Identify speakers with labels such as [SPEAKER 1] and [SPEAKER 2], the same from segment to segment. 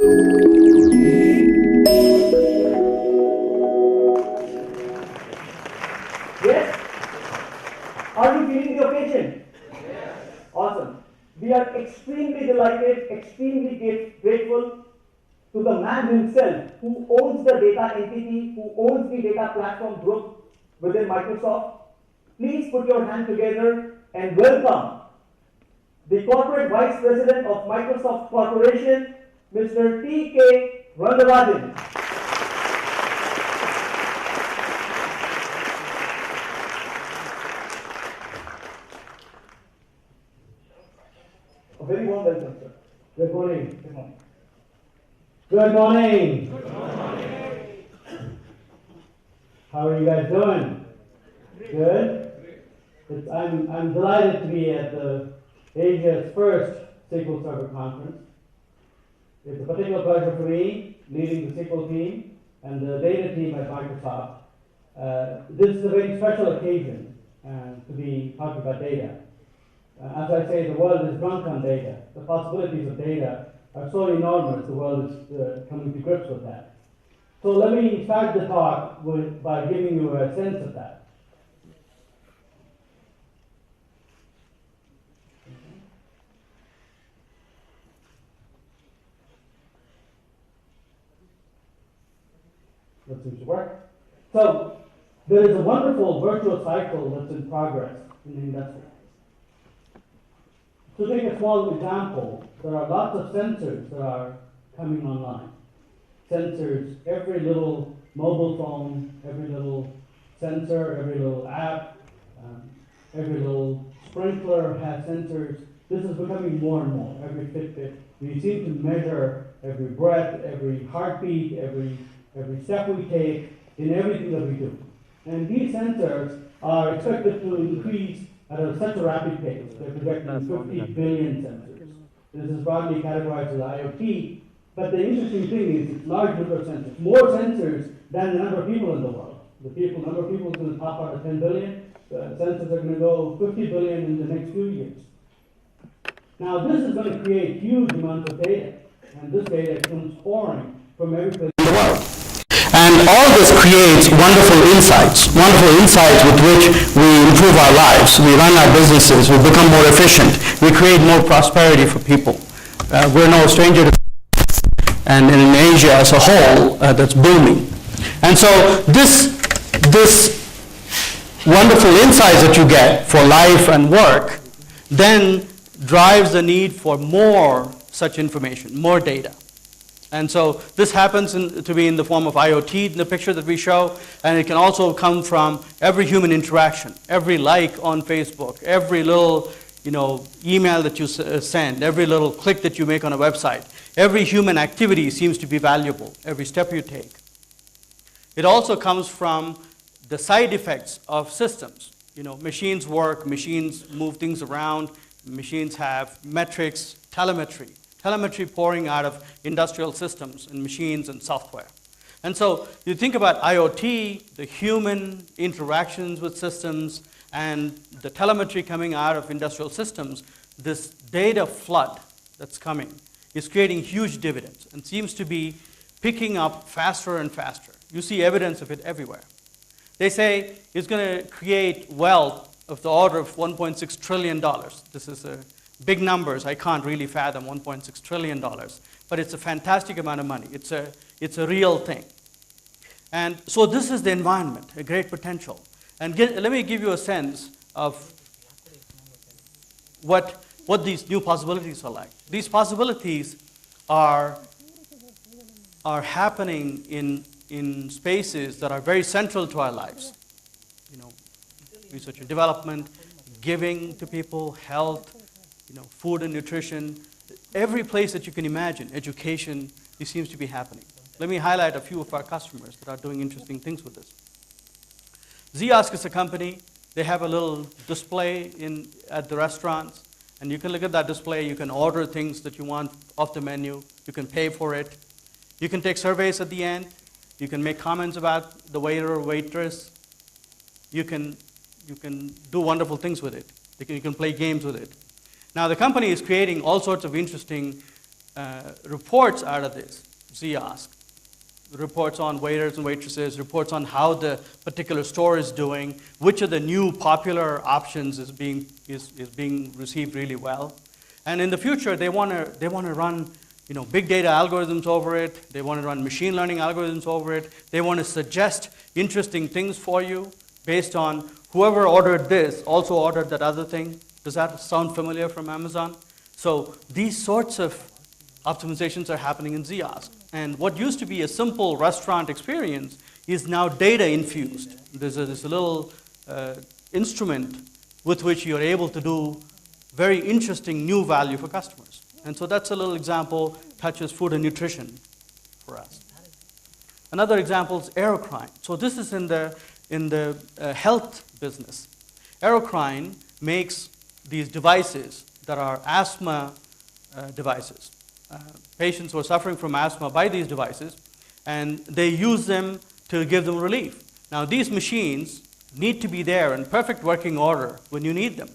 [SPEAKER 1] Yes? Are you feeling the occasion? Yes. Awesome. We are extremely delighted, extremely grateful to the man himself who owns the data entity, who owns the data platform group within Microsoft. Please put your hand together and welcome the Corporate Vice President of Microsoft Corporation, Mr. T.K. Rengarajan. A very warm welcome, sir. Good morning. Good morning. Good morning. Good morning. How are you guys doing? Good? I'm delighted to be at the Asia's first SQL Server Conference. It's a particular pleasure for me, leading the SQL team and the data team at Microsoft. This is a very special occasion to be talking about data. As I say, the world is drunk on data. The possibilities of data are so enormous, the world is coming to grips with that. So let me start the talk by giving you a sense of that. That seems to work. So there is a wonderful virtual cycle that's in progress in the industry. To take a small example, there are lots of sensors that are coming online. Sensors, every little mobile phone, every little sensor, every little app, every little sprinkler has sensors. This is becoming more and more. Every Fitbit, we seem to measure every breath, every heartbeat, every step we take in everything that we do. And these sensors are expected to increase at such a rapid pace. They're projecting 50 billion sensors. This is broadly categorized as IoT, but the interesting thing is it's large number of sensors, more sensors than the number of people in the world. Number of people is going to top out at 10 billion. Sensors are going to go 50 billion in the next few years. Now this is going to create huge amounts of data, and this data comes pouring from every place in the world. And all this creates wonderful insights with which we improve our lives. We run our businesses, we become more efficient, we create more prosperity for people. We're no stranger to and in Asia as a whole, that's booming. And so this wonderful insights that you get for life and work then drives the need for more such information, more data. And so this happens to be in the form of IoT in the picture that we show, and it can also come from every human interaction, every like on Facebook, every little email that you send, every little click that you make on a website. Every human activity seems to be valuable, every step you take. It also comes from the side effects of systems. Machines work, machines move things around, machines have metrics, telemetry pouring out of industrial systems and machines and software. And so you think about IoT, the human interactions with systems, and the telemetry coming out of industrial systems, this data flood that's coming is creating huge dividends and seems to be picking up faster and faster. You see evidence of it everywhere. They say it's going to create wealth of the order of $1.6 trillion. This is big numbers. I can't really fathom $1.6 trillion, but it's a fantastic amount of money. It's a real thing. And so this is the environment, a great potential. And let me give you a sense of what these new possibilities are like. These possibilities are happening in spaces that are very central to our lives. Research and development, giving to people, health, food and nutrition, every place that you can imagine, education, this seems to be happening. Let me highlight a few of our customers that are doing interesting things with this. SSGAS is a company. They have a little display at the restaurants, and you can look at that display. You can order things that you want off the menu. You can pay for it. You can take surveys at the end. You can make comments about the waiter or waitress. You can do wonderful things with it. You can play games with it. Now, the company is creating all sorts of interesting reports out of this, SSGAS, reports on waiters and waitresses, reports on how the particular store is doing, which of the new popular options is being received really well. And in the future, they want to run big data algorithms over it. They want to run machine learning algorithms over it. They want to suggest interesting things for you based on whoever ordered this also ordered that other thing. Does that sound familiar from Amazon? So these sorts of optimizations are happening in SSGAS. And what used to be a simple restaurant experience is now data infused. There's a little instrument with which you're able to do very interesting new value for customers. And so that's a little example, touches food and nutrition for us. Another example is Aerocrine. So this is in the health business. Aerocrine makes these devices that are asthma devices. Patients who are suffering from asthma buy these devices, and they use them to give them relief. Now, these machines need to be there in perfect working order when you need them.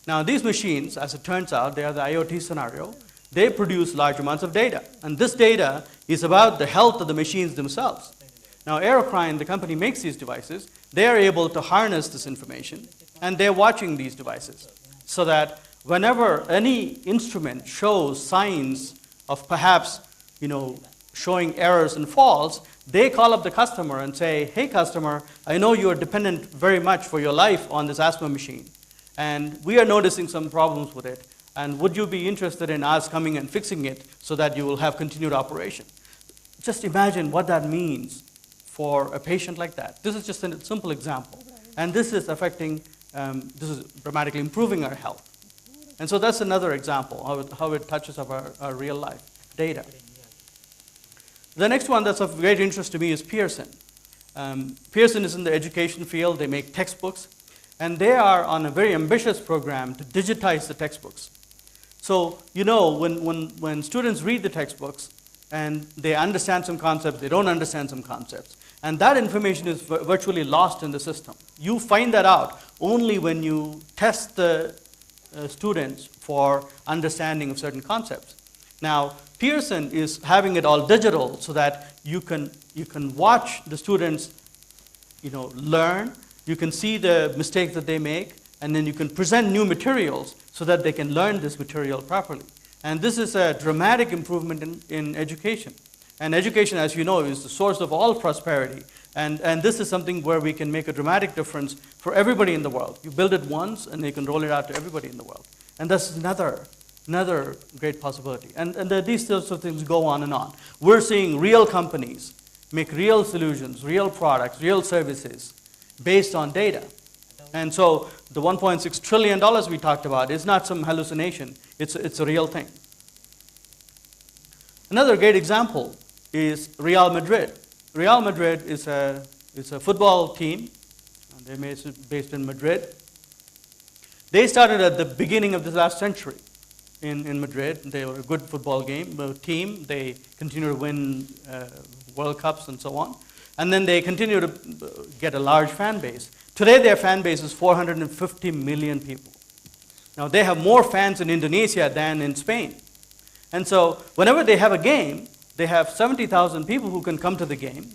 [SPEAKER 1] Now, these machines, as it turns out, they are the IoT scenario. They produce large amounts of data, and this data is about the health of the machines themselves. Now, Aerocrine, the company makes these devices. They are able to harness this information, and they're watching these devices so that whenever any instrument shows signs of perhaps, showing errors and faults, they call up the customer and say, hey, customer, I know you are dependent very much for your life on this asthma machine, and we are noticing some problems with it, and would you be interested in us coming and fixing it so that you will have continued operation? Just imagine what that means for a patient like that. This is just a simple example, and this is this is dramatically improving our health. And so that's another example how it touches our real life data. The next one that's of great interest to me is Pearson. Pearson is in the education field. They make textbooks, and they are on a very ambitious program to digitize the textbooks. So, when students read the textbooks and they understand some concepts, they don't understand some concepts, and that information is virtually lost in the system. You find that out only when you test the students for understanding of certain concepts. Now, Pearson is having it all digital so that you can watch the students, learn. You can see the mistakes that they make, and then you can present new materials so that they can learn this material properly. And this is a dramatic improvement in education. And education, as you know, is the source of all prosperity. And this is something where we can make a dramatic difference for everybody in the world. You build it once, and you can roll it out to everybody in the world. And that's another great possibility. And these sorts of things go on and on. We're seeing real companies make real solutions, real products, real services based on data. And so the $1.6 trillion we talked about is not some hallucination. It's a real thing. Another great example is Real Madrid. Real Madrid is a football team. They're based in Madrid. They started at the beginning of the last century in Madrid. They were a good football team. They continue to win World Cups and so on. And then they continue to get a large fan base. Today their fan base is 450 million people. Now they have more fans in Indonesia than in Spain. And so whenever they have a game, they have 70,000 people who can come to the game,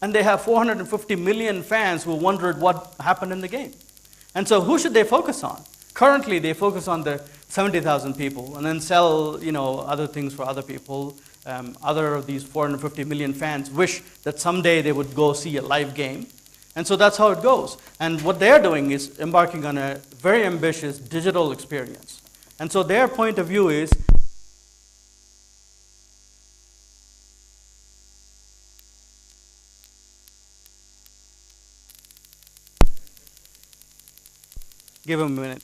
[SPEAKER 1] and they have 450 million fans who wondered what happened in the game. And so who should they focus on? Currently, they focus on the 70,000 people and then sell, other things for other people. Other of these 450 million fans wish that someday they would go see a live game. And so that's how it goes. And what they're doing is embarking on a very ambitious digital experience. And so their point of view is give him a minute.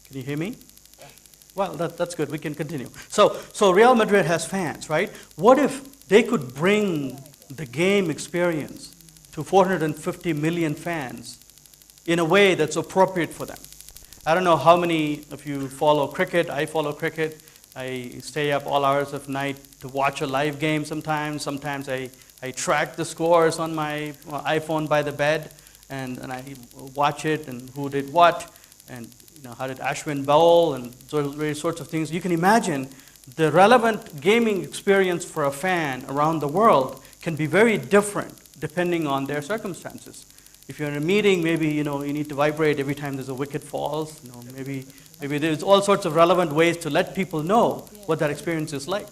[SPEAKER 1] Can you hear me? Well, that's good. We can continue. So Real Madrid has fans, right? What if they could bring the game experience to 450 million fans in a way that's appropriate for them? I don't know how many of you follow cricket. I follow cricket. I stay up all hours of night to watch a live game sometimes. Sometimes I track the scores on my iPhone by the bed, and I watch it and who did what, and how did Ashwin bowl, and various sorts of things. You can imagine the relevant gaming experience for a fan around the world can be very different depending on their circumstances. If you're in a meeting, maybe you need to vibrate every time there's a wicket falls. Maybe there's all sorts of relevant ways to let people know what that experience is like.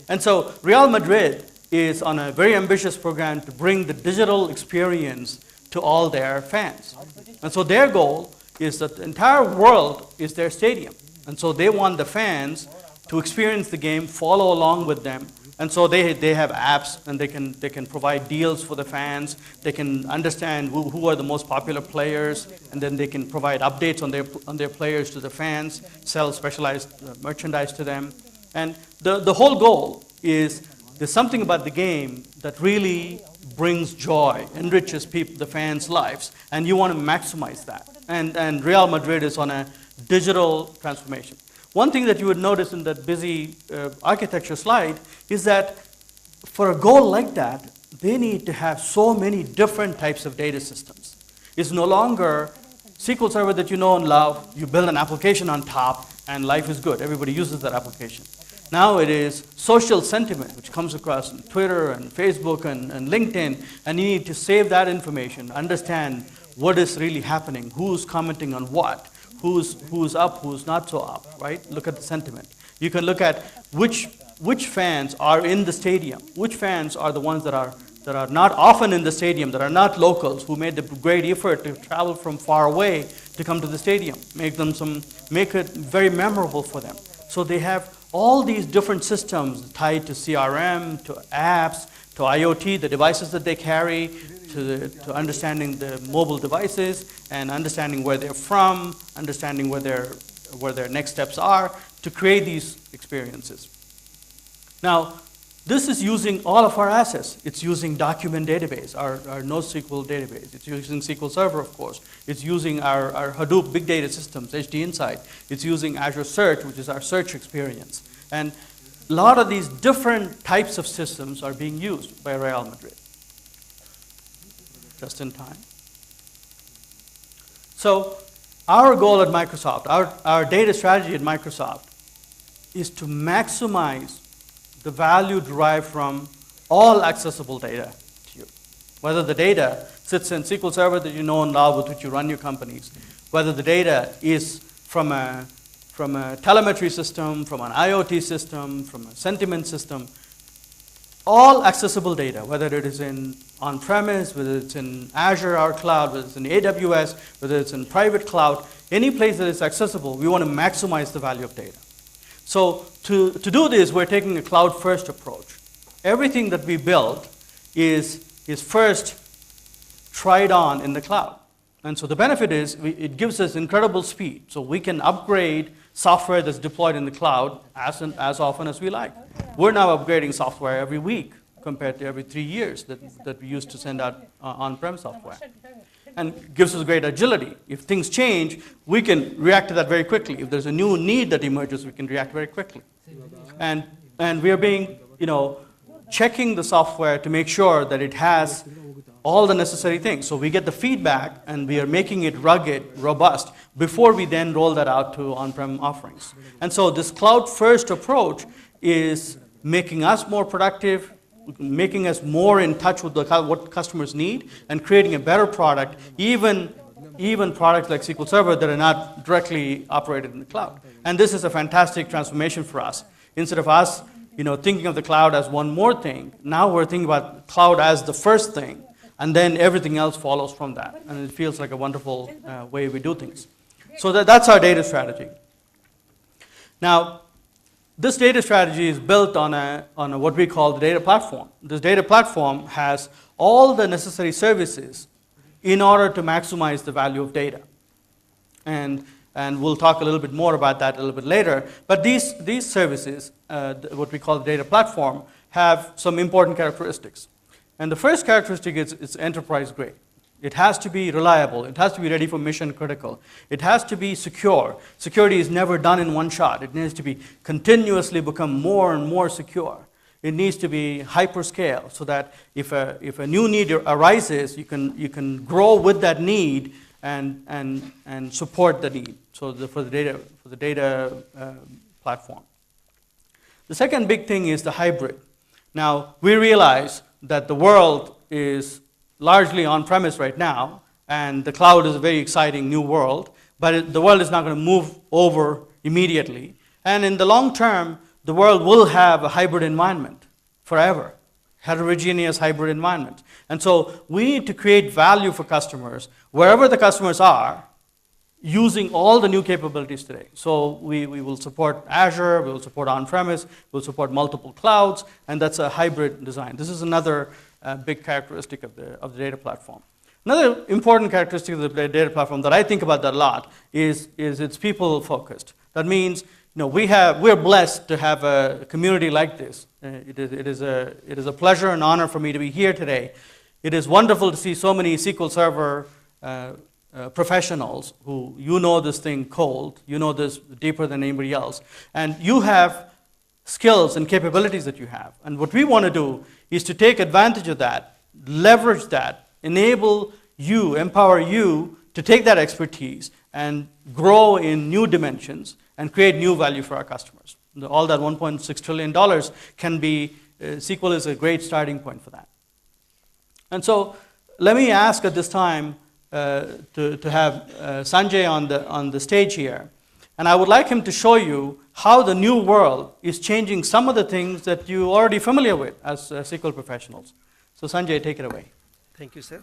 [SPEAKER 1] And so Real Madrid is on a very ambitious program to bring the digital experience to all their fans. And so their goal is that the entire world is their stadium. And so they want the fans to experience the game, follow along with them. And so they have apps, and they can provide deals for the fans. They can understand who are the most popular players, and then they can provide updates on their players to the fans, sell specialized merchandise to them. And the whole goal is there's something about the game that really brings joy, enriches the fans' lives, and you want to maximize that. And Real Madrid is on a digital transformation. One thing that you would notice in that busy architecture slide is that for a goal like that, they need to have so many different types of data systems. It's no longer SQL Server that you know and love, you build an application on top, and life is good. Everybody uses that application. Now it is social sentiment, which comes across on Twitter and Facebook and LinkedIn, and you need to save that information, understand what is really happening, who's commenting on what, who's up, who's not so up, right? Look at the sentiment. You can look at which fans are in the stadium, which fans are the ones that are not often in the stadium, that are not locals, who made the great effort to travel from far away to come to the stadium, make it very memorable for them. So they have all these different systems tied to CRM, to apps, to IoT, the devices that they carry, to understanding the mobile devices, and understanding where they're from, understanding where their next steps are, to create these experiences. Now, this is using all of our assets. It's using document database, our NoSQL database. It's using SQL Server, of course. It's using our Hadoop big data systems, HD Insight. It's using Azure Search, which is our search experience. And a lot of these different types of systems are being used by Real Madrid. Just in time. So our goal at Microsoft, our data strategy at Microsoft is to maximize the value derived from all accessible data to you. Whether the data sits in SQL Server that you know and love, with which you run your companies, whether the data is from a telemetry system, from an IoT system, from a sentiment system, all accessible data, whether it is in on-premise, whether it's in Azure, our cloud, whether it's in AWS, whether it's in private cloud, any place that is accessible, we want to maximize the value of data. So to do this, we're taking a cloud-first approach. Everything that we build is first tried on in the cloud. And so the benefit is it gives us incredible speed. So we can upgrade software that's deployed in the cloud as often as we like. We're now upgrading software every week compared to every 3 years that we used to send out on-prem software. And gives us great agility. If things change, we can react to that very quickly. If there's a new need that emerges, we can react very quickly. And we are being, checking the software to make sure that it has all the necessary things. So we get the feedback, and we are making it rugged, robust, before we then roll that out to on-prem offerings. And so this cloud-first approach is making us more productive, making us more in touch with what customers need, and creating a better product, even products like SQL Server that are not directly operated in the cloud. And this is a fantastic transformation for us. Instead of us thinking of the cloud as one more thing, now we're thinking about cloud as the first thing, and then everything else follows from that. And it feels like a wonderful way we do things. So that's our data strategy. Now, this data strategy is built on what we call the data platform. This data platform has all the necessary services in order to maximize the value of data. And we'll talk a little bit more about that a little bit later. But these services, what we call the data platform, have some important characteristics. And the first characteristic is it's enterprise grade. It has to be reliable. It has to be ready for mission critical. It has to be secure. Security is never done in one shot. It needs to be continuously become more and more secure. It needs to be hyperscale so that if a new need arises, you can grow with that need and support the need. So for the data platform. The second big thing is the hybrid. Now we realize that the world is largely on-premise right now, and the cloud is a very exciting new world, but the world is not going to move over immediately. And in the long term, the world will have a hybrid environment forever, heterogeneous hybrid environment. And so we need to create value for customers wherever the customers are, using all the new capabilities today. So we will support Azure, we will support on-premise, we'll support multiple clouds, and that's a hybrid design. This is another big characteristic of the data platform. Another important characteristic of the data platform that I think about that a lot is it's people focused. That means we're blessed to have a community like this. It is a pleasure and honor for me to be here today. It is wonderful to see so many SQL Server professionals who this thing cold, this deeper than anybody else, and you have skills and capabilities that you have. And what we want to do is to take advantage of that, leverage that, enable you, empower you to take that expertise and grow in new dimensions and create new value for our customers. All that $1.6 trillion can be, SQL is a great starting point for that. And so let me ask at this time to have Sanjay on the stage here. And I would like him to show you how the new world is changing some of the things that you're already familiar with as SQL professionals. So Sanjay, take it away.
[SPEAKER 2] Thank you, sir.